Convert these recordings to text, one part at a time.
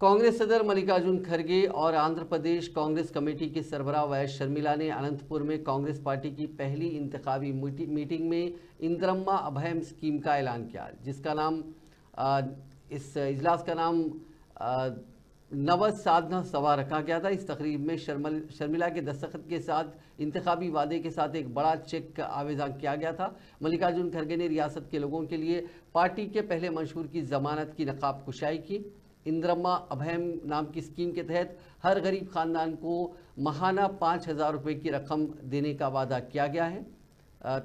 कांग्रेस सदर मल्लिकार्जुन खड़गे और आंध्र प्रदेश कांग्रेस कमेटी के सरबराह वाई शर्मिला ने अनंतपुर में कांग्रेस पार्टी की पहली इंतखाबी मीटिंग में इंदिरम्मा अभयम स्कीम का ऐलान किया, जिसका नाम इस इजलास का नाम नव साधना सभा रखा गया था। इस तकरीब में शर्मिला के दस्तखत के साथ इंतखाबी वादे के साथ एक बड़ा चेक आवेदन किया गया था। मल्लिकार्जुन खड़गे ने रियासत के लोगों के लिए पार्टी के पहले मंशूर की जमानत की नकाब कुशाई की। इंदिरम्मा अभयम नाम की स्कीम के तहत हर गरीब खानदान को माहाना 5,000 रुपये की रकम देने का वादा किया गया है।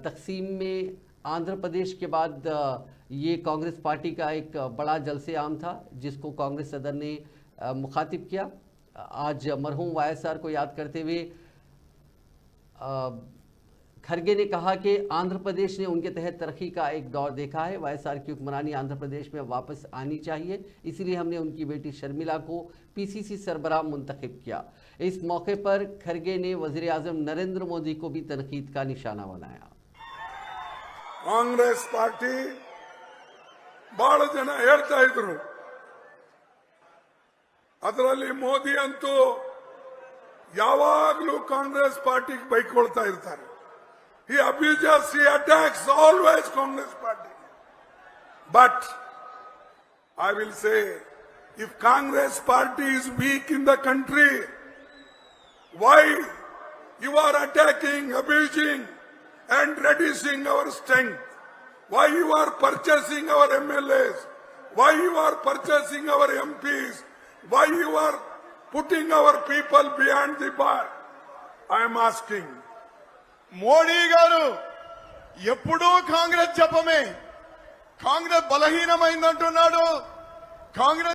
तकसीम में आंध्र प्रदेश के बाद ये कांग्रेस पार्टी का एक बड़ा जलसे आम था, जिसको कांग्रेस सदर ने मुखातिब किया। आज मरहूम वाईएसआर को याद करते हुए खड़गे ने कहा कि आंध्र प्रदेश ने उनके तहत तरक्की का एक दौर देखा है। वाईएसआर की हुक्मरानी आंध्र प्रदेश में वापस आनी चाहिए, इसलिए हमने उनकी बेटी शर्मिला को पीसीसी सरबराह मुंतखब किया। इस मौके पर खड़गे ने वजीर आजम नरेंद्र मोदी को भी तनकीद का निशाना बनाया। कांग्रेस पार्टी बहಳ ಜನ ಹೇಳ್ತಾ ಇದ್ರು, ಅದರಲ್ಲಿ ಮೋದಿ ಅಂತೂ ಯಾವಾಗಲೂ ಕಾಂಗ್ರೆಸ್ ಪಾರ್ಟಿಗೆ ಬೈಕೊಳ್ತಾ ಇರ್ತಾರೆ. He abuses, he attacks always Congress party. But I will say, if Congress party is weak in the country, why you are attacking, abusing and reducing our strength? Why you are purchasing our MLAs? Why you are purchasing our MPs? Why you are putting our people behind the bar? I am asking. Modi గారు ఎప్పుడూ కాంగ్రెస్ చెప్పమే, కాంగ్రెస్ బలహీనమైందంటున్నాడు. కాంగ్రెస్